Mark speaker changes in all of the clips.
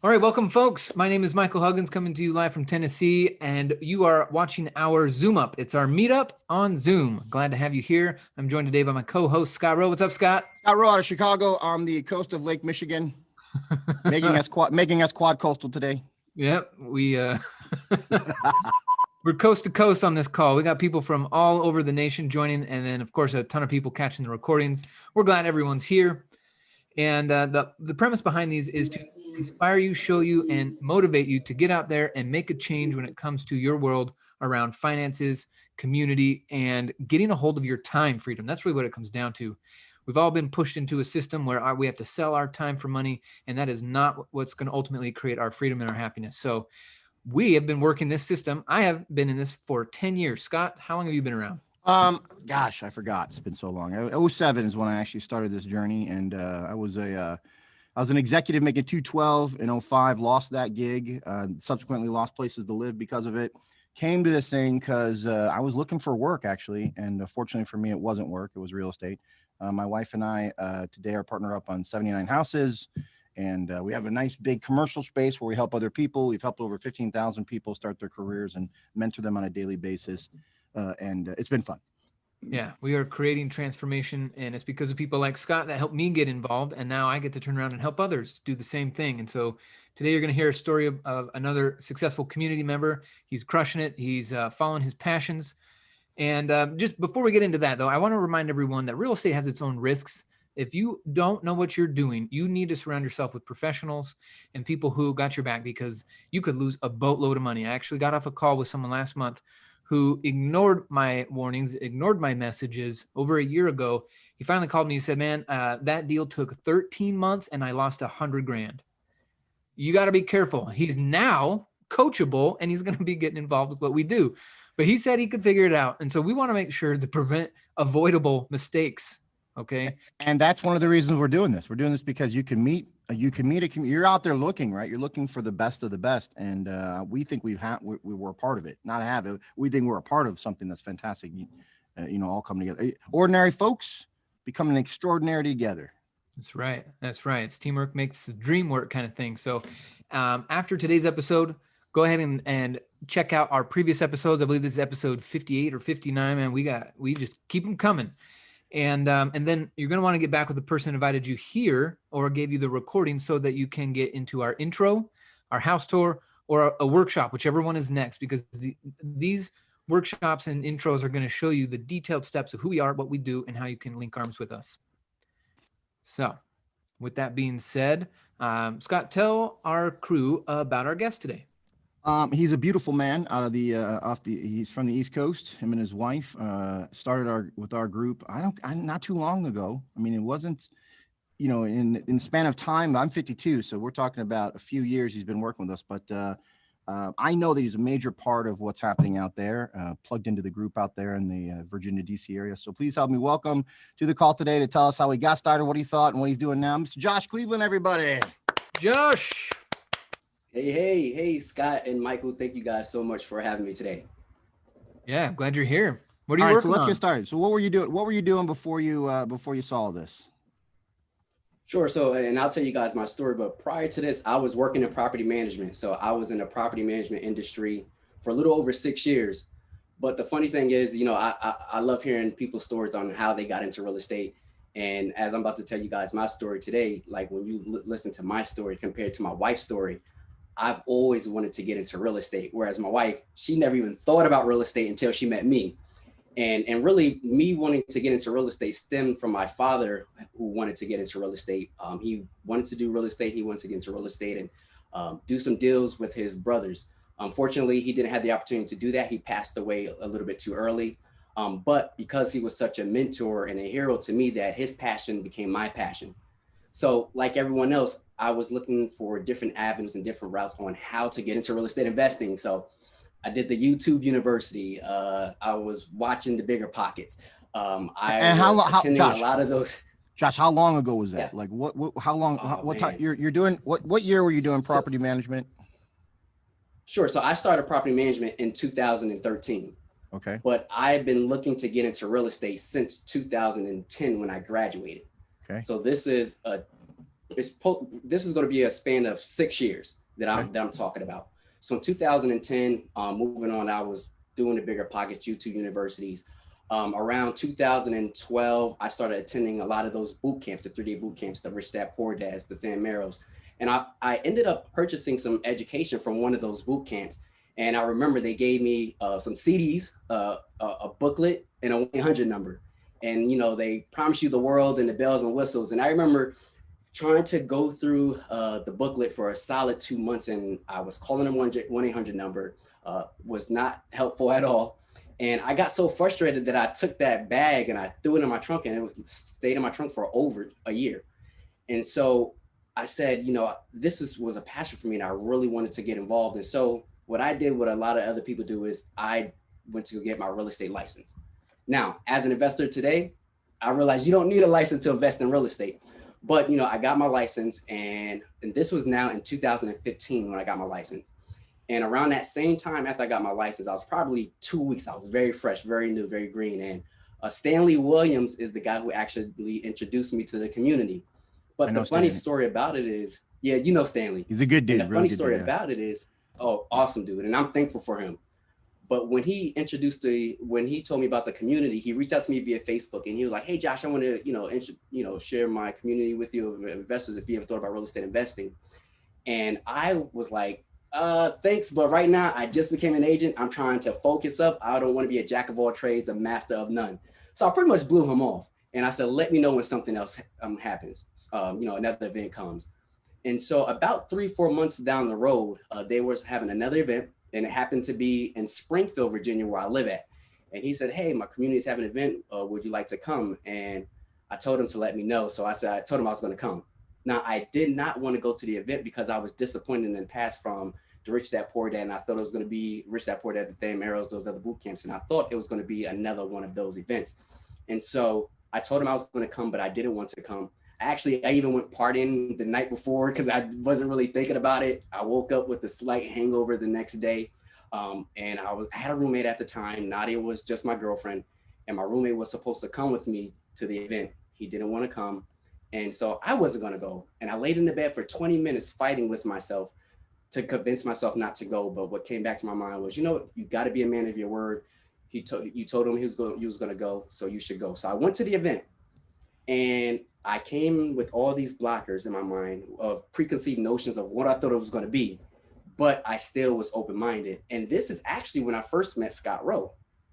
Speaker 1: All right, welcome, folks. My name is Michael Huggins, coming to you live from Tennessee, and you are watching our Zoom Up. It's our meetup on Zoom. Glad to have you here. I'm joined today by my co-host, Scott Rowe. What's up, Scott?
Speaker 2: Scott Rowe out of Chicago on the coast of Lake Michigan, making us quad coastal today.
Speaker 1: Yep, we're coast to coast on this call. We got people from all over the nation joining, and then, of course, a ton of people catching the recordings. We're glad everyone's here. And the premise behind these is to inspire you, show you, and motivate you to get out there and make a change when it comes to your world around finances, community, and getting a hold of your time freedom. That's really what it comes down to. We've all been pushed into a system where we have to sell our time for money, and that is not what's going to ultimately create our freedom and our happiness. So we have been working this system. I have been in this for 10 years. Scott, how long have you been around?
Speaker 2: Gosh, I forgot. It's been so long. 2007 is when I actually started this journey, and I was an executive making $212 in 2005. Lost that gig. Subsequently, lost places to live because of it. Came to this thing because I was looking for work actually, and fortunately for me, it wasn't work. It was real estate. My wife and I today are partnered up on 79 houses, and we have a nice big commercial space where we help other people. We've helped over 15,000 people start their careers and mentor them on a daily basis. And it's been fun.
Speaker 1: Yeah, we are creating transformation, and it's because of people like Scott that helped me get involved, and now I get to turn around and help others do the same thing. And so today you're going to hear a story of another successful community member. He's crushing it. He's following his passions. And just before we get into that, though, I want to remind everyone that real estate has its own risks. If you don't know what you're doing, you need to surround yourself with professionals and people who got your back, because you could lose a boatload of money. I actually got off a call with someone last month who ignored my warnings, ignored my messages over a year ago. He finally called me. He said, man, that deal took 13 months and I lost $100,000. You got to be careful. He's now coachable and he's going to be getting involved with what we do. But he said he could figure it out. And so we want to make sure to prevent avoidable mistakes. Okay.
Speaker 2: And that's one of the reasons we're doing this. We're doing this because you can meet you're out there looking, right? You're looking for the best of the best. And we think we were a part of it, not have it. We think we're a part of something that's fantastic. All come together. Ordinary folks becoming extraordinary together.
Speaker 1: That's right. That's right. It's teamwork makes the dream work kind of thing. So after today's episode, go ahead and check out our previous episodes. I believe this is episode 58 or 59, man. We just keep them coming. And then you're going to want to get back with the person who invited you here or gave you the recording so that you can get into our intro, our house tour, or a workshop, whichever one is next, because these workshops and intros are going to show you the detailed steps of who we are, what we do, and how you can link arms with us. So with that being said, Scott, tell our crew about our guest today.
Speaker 2: He's a beautiful man out of he's from the East Coast. Him and his wife started with our group. Not too long ago. I mean, it wasn't, in span of time. I'm 52, so we're talking about a few years he's been working with us. But I know that he's a major part of what's happening out there, plugged into the group out there in the Virginia, D.C. area. So please help me welcome to the call today to tell us how he got started, what he thought, and what he's doing now, Mr. Josh Cleveland, everybody.
Speaker 1: Josh.
Speaker 3: Hey, Scott and Michael, thank you guys so much for having me today.
Speaker 1: Yeah, I'm glad you're here. What are you working on? So
Speaker 2: let's get started. So what were you doing before you saw this?
Speaker 3: Sure. So, and I'll tell you guys my story, but prior to this, I was working in property management. So I was in the property management industry for a little over 6 years. But the funny thing is, I love hearing people's stories on how they got into real estate. And as I'm about to tell you guys my story today, like when you listen to my story compared to my wife's story, I've always wanted to get into real estate. Whereas my wife, she never even thought about real estate until she met me. And really me wanting to get into real estate stemmed from my father, who wanted to get into real estate. He wanted to do real estate. He wanted to get into real estate and do some deals with his brothers. Unfortunately, he didn't have the opportunity to do that. He passed away a little bit too early. But because he was such a mentor and a hero to me, that his passion became my passion. So like everyone else, I was looking for different avenues and different routes on how to get into real estate investing. So I did the YouTube University. I was watching The Bigger Pockets. Attending a lot of those.
Speaker 2: Josh, how long ago was that?
Speaker 3: Yeah.
Speaker 2: Like how long, what time you're doing, what year were you doing property management?
Speaker 3: Sure. So I started property management in 2013.
Speaker 2: Okay.
Speaker 3: But I've been looking to get into real estate since 2010 when I graduated.
Speaker 2: Okay.
Speaker 3: So this is a this is going to be a span of 6 years that I'm talking about. So in 2010, moving on, I was doing the bigger pockets YouTube universities. Around 2012, I started attending a lot of those boot camps, the 3-day boot camps, the Rich Dad Poor Dads, the Thin Marrows. And I ended up purchasing some education from one of those boot camps. And I remember they gave me some CDs, a booklet, and a 1-800 number. And, you know, they promise you the world and the bells and whistles. And I remember trying to go through the booklet for a solid 2 months, and I was calling them 1-800 number, was not helpful at all. And I got so frustrated that I took that bag and I threw it in my trunk, and it stayed in my trunk for over a year. And so I said, you know, this was a passion for me, and I really wanted to get involved. And so what I did, what a lot of other people do, is I went to get my real estate license. Now, as an investor today, I realized you don't need a license to invest in real estate. But, you know, I got my license, and this was now in 2015 when I got my license. And around that same time after I got my license, I was probably 2 weeks. I was very fresh, very new, very green. And Stanley Williams is the guy who actually introduced me to the community. But the funny story about it is, yeah, you know Stanley.
Speaker 2: He's a good dude.
Speaker 3: And the funny story about it is, oh, awesome dude. And I'm thankful for him. But when he when he told me about the community, he reached out to me via Facebook, and he was like, "Hey, Josh, I want to, share my community with you of investors if you ever thought about real estate investing." And I was like, thanks, but right now I just became an agent. I'm trying to focus up. I don't want to be a jack of all trades, a master of none. So I pretty much blew him off. And I said, let me know when something else happens, another event comes. And so about 3-4 months down the road, they were having another event, and it happened to be in Springfield, Virginia, where I live at. And he said, hey, my community is having an event. Would you like to come? And I told him to let me know. So I told him I was going to come. Now, I did not want to go to the event because I was disappointed in the past from the Rich Dad Poor Dad. And I thought it was going to be Rich Dad Poor Dad, the Thin Marrows, those other boot camps. And I thought it was going to be another one of those events. And so I told him I was going to come, but I didn't want to come. I even went partying the night before because I wasn't really thinking about it. I woke up with a slight hangover the next day. And I had a roommate at the time. Nadia was just my girlfriend. And my roommate was supposed to come with me to the event. He didn't want to come. And so I wasn't going to go. And I laid in the bed for 20 minutes fighting with myself to convince myself not to go. But what came back to my mind was, you got to be a man of your word. You told him he was going to go, so you should go. So I went to the event, and I came with all these blockers in my mind of preconceived notions of what I thought it was going to be, but I still was open-minded. And this is actually when I first met Scott Rowe.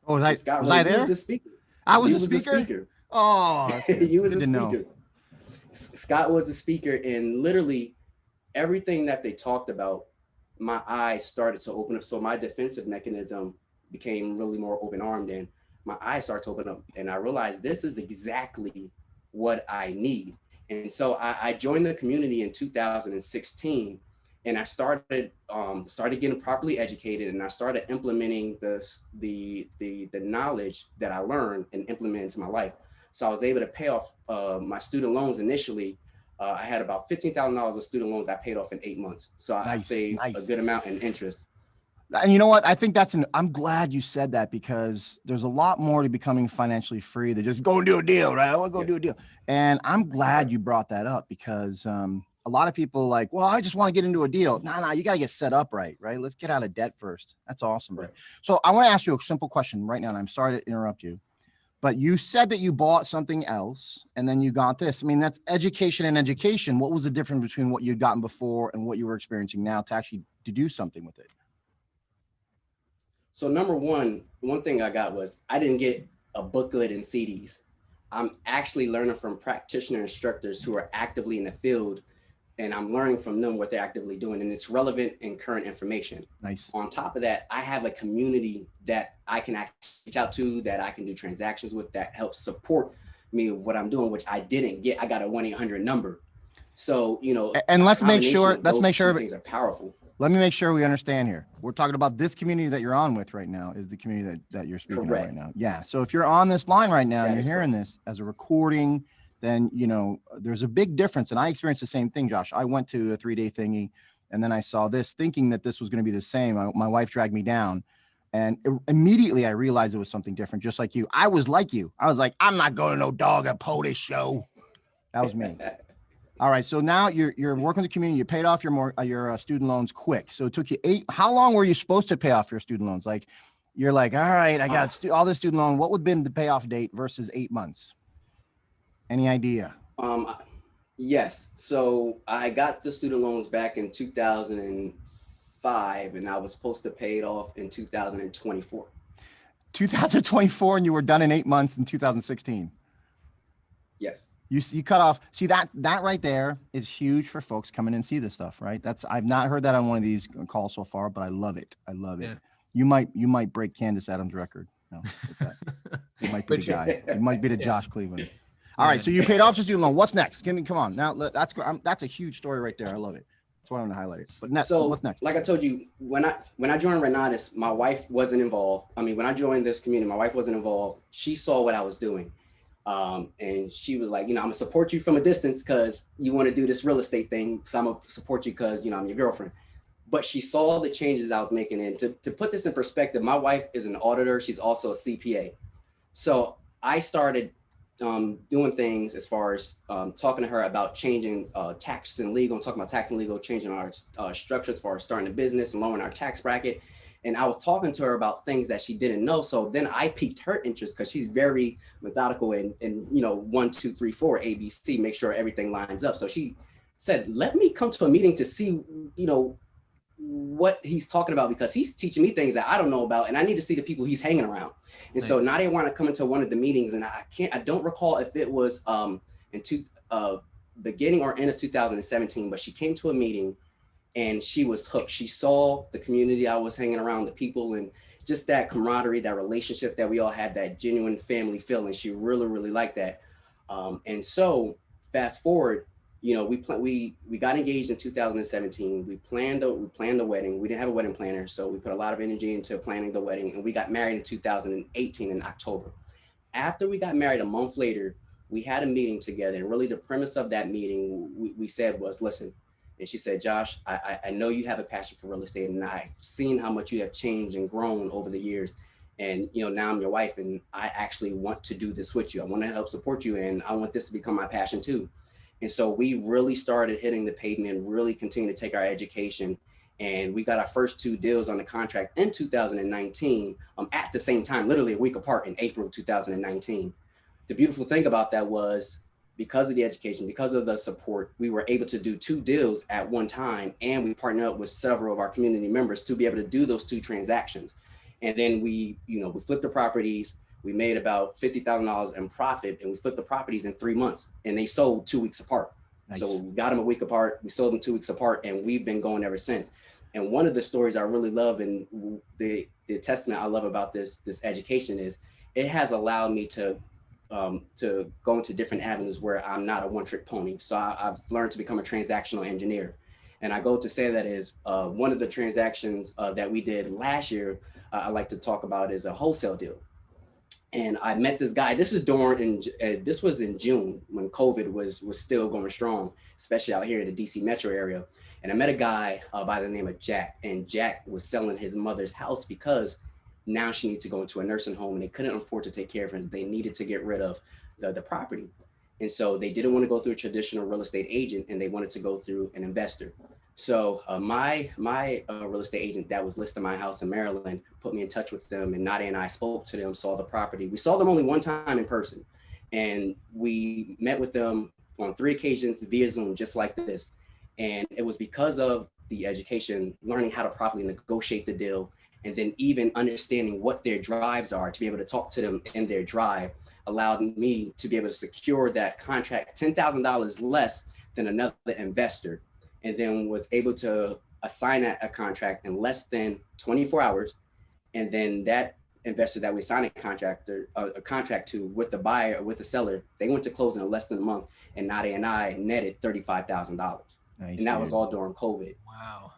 Speaker 2: Oh, was I there?
Speaker 3: He was the speaker.
Speaker 2: I was the speaker? Oh,
Speaker 3: he was the speaker. Scott was the speaker, and literally everything that they talked about, my eyes started to open up. So my defensive mechanism became really more open-armed, and my eyes started to open up, and I realized this is exactly what I need. And so I joined the community in 2016, and I started getting properly educated, and I started implementing the knowledge that I learned and implement into my life. So I was able to pay off my student loans initially. I had about $15,000 of student loans I paid off in 8 months. So I saved a good amount in interest.
Speaker 2: And you know what? I think I'm glad you said that, because there's a lot more to becoming financially free than just go and do a deal, right? I want to go do a deal. And I'm glad you brought that up, because a lot of people like, well, I just want to get into a deal. No, you got to get set up right? Let's get out of debt first. That's awesome. Right. So I want to ask you a simple question right now, and I'm sorry to interrupt you, but you said that you bought something else and then you got this. I mean, that's education and education. What was the difference between what you'd gotten before and what you were experiencing now to do something with it?
Speaker 3: So number one thing I got was I didn't get a booklet and CDs. I'm actually learning from practitioner instructors who are actively in the field, and I'm learning from them what they're actively doing, and it's relevant and current information.
Speaker 2: Nice.
Speaker 3: On top of that, I have a community that I can actually reach out to, that I can do transactions with, that helps support me with what I'm doing, which I didn't get. I got a 1-800 number. So,
Speaker 2: and let's make sure
Speaker 3: things are powerful.
Speaker 2: Let me make sure we understand here. We're talking about this community that you're on with right now is the community that you're speaking of right now. Yeah. So if you're on this line right now and you're hearing this as a recording, then, there's a big difference. And I experienced the same thing, Josh. I went to a 3-day thingy, and then I saw this thinking that this was going to be the same. My wife dragged me down, and immediately I realized it was something different. Just like you. I was like you. I was like, I'm not going to no dog and pony show. That was me. All right. So now you're working with the community. You paid off your student loans quick. So it took you how long were you supposed to pay off your student loans? Like, you're like, all right, I got all this student loan. What would have been the payoff date versus 8 months? Any idea?
Speaker 3: Yes. So I got the student loans back in 2005, and I was supposed to pay it off in 2024.
Speaker 2: 2024, and you were done in 8 months in 2016.
Speaker 3: Yes.
Speaker 2: You cut off. See, that right there is huge for folks coming and see this stuff, right? I've not heard that on one of these calls so far, but I love it. I love it. You might break Candace Adams' record. No, with that. You might be the guy. You might be the Josh Cleveland. All right, so you paid off your student loan. What's next? Come on. Now that's a huge story right there. I love it. That's why I'm gonna highlight it. But next, what's next?
Speaker 3: Like I told you, when I joined Renatus, my wife wasn't involved. I mean, when I joined this community, my wife wasn't involved. She saw what I was doing, and she was like, I'm gonna support you from a distance because you want to do this real estate thing. So I'm gonna support you because I'm your girlfriend. But she saw the changes that I was making, and to put this in perspective, my wife is an auditor. She's also a CPA. So I started doing things as far as talking to her about changing tax and legal, and talking about tax and legal, changing our structure as far as starting a business and lowering our tax bracket. And I was talking to her about things that she didn't know. So then I piqued her interest because she's very methodical and 1, 2, 3, 4 ABC, make sure everything lines up. So she said, let me come to a meeting to see, what he's talking about, because he's teaching me things that I don't know about, and I need to see the people he's hanging around. And so now they want to come into one of the meetings, and I don't recall if it was beginning or end of 2017, but she came to a meeting and she was hooked. She saw the community I was hanging around, the people, and just that camaraderie, that relationship that we all had, that genuine family feeling. She really, really liked that. And so fast forward, we got engaged in 2017. We planned the wedding. We didn't have a wedding planner, so we put a lot of energy into planning the wedding, and we got married in 2018 in October. After we got married, a month later, we had a meeting together, and really the premise of that meeting we said was, listen. And she said, Josh, I know you have a passion for real estate, and I've seen how much you have changed and grown over the years. And now I'm your wife, and I actually want to do this with you. I want to help support you, and I want this to become my passion too. And so we really started hitting the pavement, really continued to take our education. And we got our first 2 deals on the contract in 2019 at the same time, literally a week apart in April 2019. The beautiful thing about that was, because of the education, because of the support, we were able to do 2 deals at one time. And we partnered up with several of our community members to be able to do those 2 transactions. And then we flipped the properties. We made about $50,000 in profit, and we flipped the properties in 3 months, and they sold 2 weeks apart. Nice. So we got them a week apart. We sold them 2 weeks apart, and we've been going ever since. And one of the stories I really love, and the testament I love about this education, is it has allowed me to go into different avenues where I'm not a one-trick pony. So I've learned to become a transactional engineer. And I go to say that is one of the transactions that we did last year, I like to talk about, is a wholesale deal. And I met this guy. This was in June, when COVID was still going strong, especially out here in the DC metro area. And I met a guy by the name of Jack, and Jack was selling his mother's house because now she needs to go into a nursing home, and they couldn't afford to take care of her. They needed to get rid of the property. And so they didn't want to go through a traditional real estate agent, and they wanted to go through an investor. So my real estate agent that was listing my house in Maryland put me in touch with them, and Nadia and I spoke to them, saw the property. We saw them only one time in person, and we met with them on 3 occasions via Zoom, just like this. And it was because of the education, learning how to properly negotiate the deal, and then even understanding what their drives are, to be able to talk to them in their drive, allowed me to be able to secure that contract $10,000 less than another investor. And then was able to assign a contract in less than 24 hours. And then that investor that we signed a contract to, with the buyer or with the seller, they went to closing in less than a month, and Nadia and I netted $35,000. Nice, and that was all during COVID.
Speaker 1: Wow.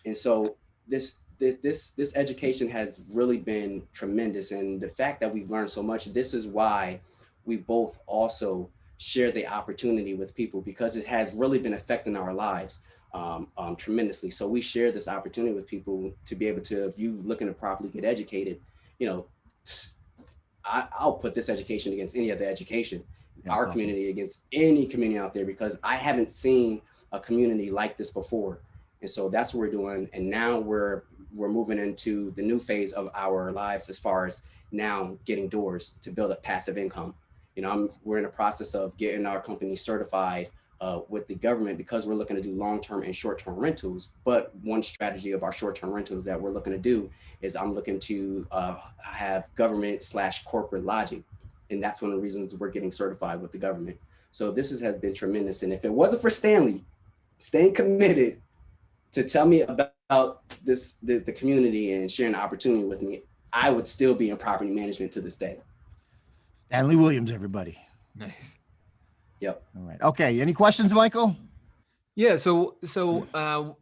Speaker 3: And so this education has really been tremendous. And the fact that we've learned so much, this is why we both also share the opportunity with people, because it has really been affecting our lives tremendously. So we share this opportunity with people to be able to, if you looking to properly get educated, I'll put this education against any other education. our
Speaker 2: awesome.
Speaker 3: community against any community out there, because I haven't seen a community like this before. And so that's what we're doing. And now we're moving into the new phase of our lives as far as now getting doors to build up passive income. You know, we're in the process of getting our company certified with the government, because we're looking to do long-term and short-term rentals. But one strategy of our short-term rentals that we're looking to do is I'm looking to have government/corporate lodging. And that's one of the reasons we're getting certified with the government. So this has been tremendous. And if it wasn't for Stanley staying committed to tell me about this, the community, and sharing the opportunity with me, I would still be in property management to this day.
Speaker 2: Stanley Williams, everybody.
Speaker 1: Nice.
Speaker 3: Yep.
Speaker 2: All right. Okay. Any questions, Michael?
Speaker 1: Yeah. So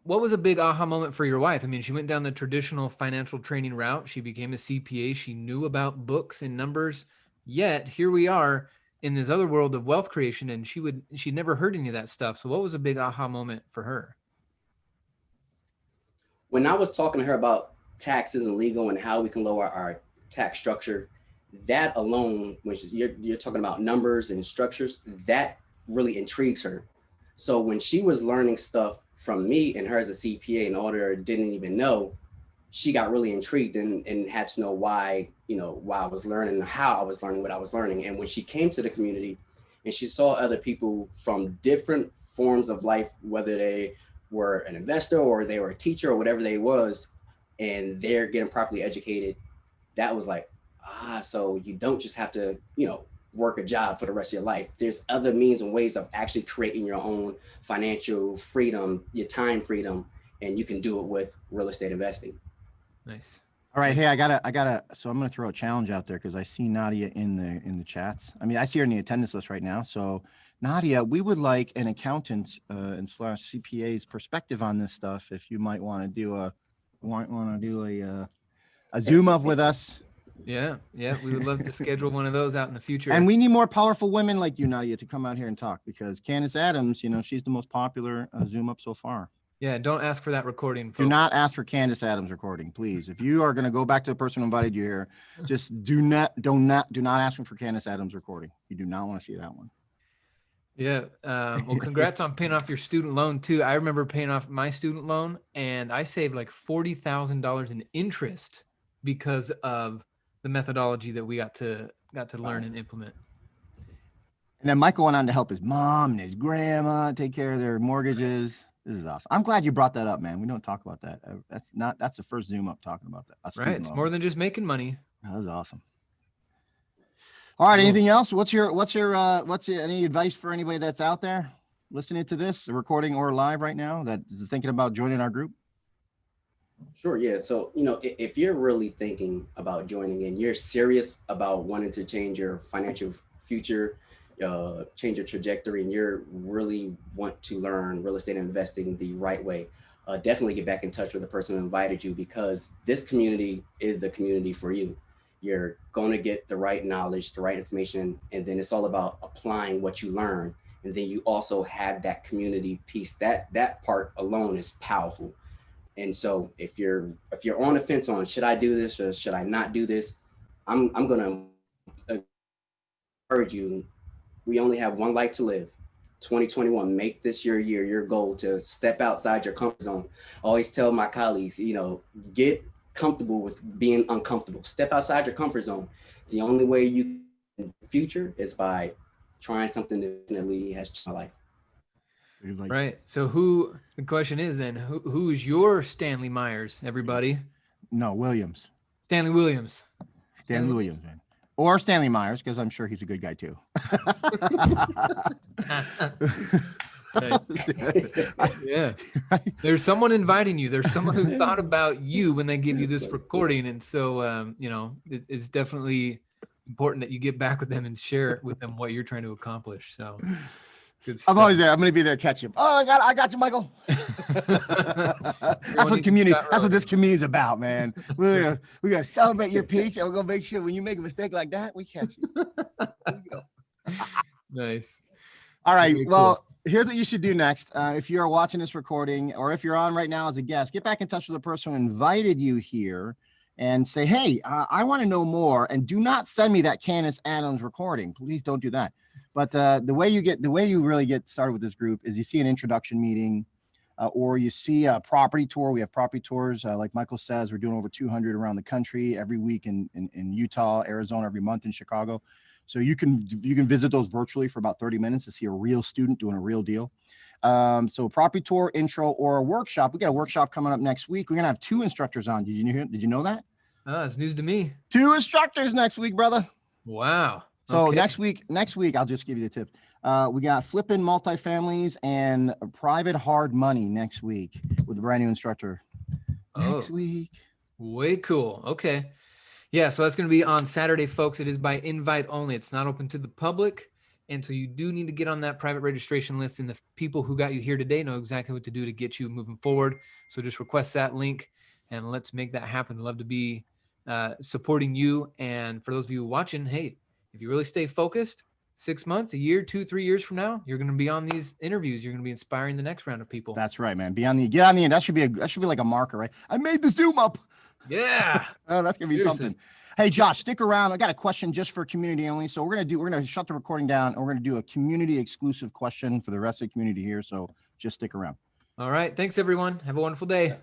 Speaker 1: what was a big aha moment for your wife? I mean, she went down the traditional financial training route. She became a CPA. She knew about books and numbers. Yet here we are in this other world of wealth creation, and she'd never heard any of that stuff. So what was a big aha moment for her?
Speaker 3: When I was talking to her about taxes and legal and how we can lower our tax structure, that alone, when you're talking about numbers and structures, that really intrigues her. So when she was learning stuff from me and her as a CPA and auditor didn't even know, she got really intrigued and had to know why I was learning, how I was learning what I was learning. And when she came to the community and she saw other people from different forms of life, whether they were an investor or they were a teacher or whatever they was, and they're getting properly educated, that was like, so you don't just have to, work a job for the rest of your life. There's other means and ways of actually creating your own financial freedom, your time freedom, and you can do it with real estate investing.
Speaker 1: Nice.
Speaker 2: All right. Hey, I gotta, so I'm going to throw a challenge out there because I see Nadia in the chats. I mean, I see her in the attendance list right now. So Nadia, we would like an accountant and slash CPA's perspective on this stuff. If you might want to do a Zoom up with us.
Speaker 1: Yeah. We would love to schedule one of those out in the future.
Speaker 2: And we need more powerful women like you, Nadia, to come out here and talk, because Candace Adams, she's the most popular Zoom up so far.
Speaker 1: Yeah. Don't ask for that recording.
Speaker 2: Do not ask for Candace Adams recording, please. If you are going to go back to the person who invited you here, just do not ask them for Candace Adams recording. You do not want to see that one.
Speaker 1: Yeah. Well, congrats on paying off your student loan too. I remember paying off my student loan, and I saved like $40,000 in interest because of the methodology that we got to learn and implement.
Speaker 2: And then Michael went on to help his mom and his grandma take care of their mortgages. This is awesome. I'm glad you brought that up, man. We don't talk about that. That's the first Zoom up talking about that.
Speaker 1: Right. It's more than just making money.
Speaker 2: That was awesome. All right. Anything else? What's any advice for anybody that's out there listening to this, recording or live right now, that is thinking about joining our group?
Speaker 3: Sure. Yeah. So, if you're really thinking about joining and you're serious about wanting to change your financial future, change your trajectory, and you really want to learn real estate investing the right way, definitely get back in touch with the person who invited you, because this community is the community for you. You're going to get the right knowledge, the right information, and then it's all about applying what you learn. And then you also have that community piece. That part alone is powerful. And so if you're on the fence on, should I do this or should I not do this, I'm going to encourage you. We only have one life to live. 2021, make this your year, your goal to step outside your comfort zone. I always tell my colleagues, get comfortable with being uncomfortable. Step outside your comfort zone. The only way you can in the future is by trying something that definitely has changed my life.
Speaker 1: Right. So the question is then, who's your Stanley Myers, everybody?
Speaker 2: No, Williams.
Speaker 1: Stanley Williams.
Speaker 2: Stanley Williams, man. Or Stanley Myers, because I'm sure he's a good guy too.
Speaker 1: Yeah. There's someone inviting you. There's someone who thought about you when they give you this recording. And so, it's definitely important that you get back with them and share with them what you're trying to accomplish. So good stuff.
Speaker 2: I'm always there. I'm going to be there to catch him. Oh, I got you, Michael. That's what this community is about, man. We're gonna celebrate your peach, and we're gonna make sure when you make a mistake like that, we catch you. There you go.
Speaker 1: Nice.
Speaker 2: All right. Well, here's what you should do next. If you are watching this recording, or if you're on right now as a guest, get back in touch with the person who invited you here and say, hey, I want to know more. And do not send me that Candace Adams recording. Please don't do that. But the way you really get started with this group is you see an introduction meeting, or you see a property tour. We have property tours, like Michael says, we're doing over 200 around the country every week in Utah, Arizona, every month in Chicago. So you can visit those virtually for about 30 minutes to see a real student doing a real deal. So property tour, intro, or a workshop. We got a workshop coming up next week. We're gonna have 2 instructors on. Did you know that?
Speaker 1: Oh, it's news to me.
Speaker 2: 2 instructors next week, brother.
Speaker 1: Wow.
Speaker 2: So
Speaker 1: Okay.
Speaker 2: next week, I'll just give you the tips. We got flipping multifamilies and private hard money next week with a brand new instructor. Next week.
Speaker 1: Way cool. Okay. Yeah. So that's going to be on Saturday, folks. It is by invite only. It's not open to the public. And so you do need to get on that private registration list, and the people who got you here today know exactly what to do to get you moving forward. So just request that link and let's make that happen. Love to be supporting you. And for those of you watching, hey, if you really stay focused, 6 months, a year, 2, 3 years from now, you're going to be on these interviews. You're going to be inspiring the next round of people.
Speaker 2: That's right, man. Get on the end. That should be like a marker, right? I made the Zoom up.
Speaker 1: Yeah.
Speaker 2: Oh, that's gonna be
Speaker 1: Seriously.
Speaker 2: something. Hey, Josh, stick around. I got a question just for community only. So we're gonna shut the recording down, and we're gonna do a community exclusive question for the rest of the community here. So just stick around.
Speaker 1: All right. Thanks, everyone. Have a wonderful day.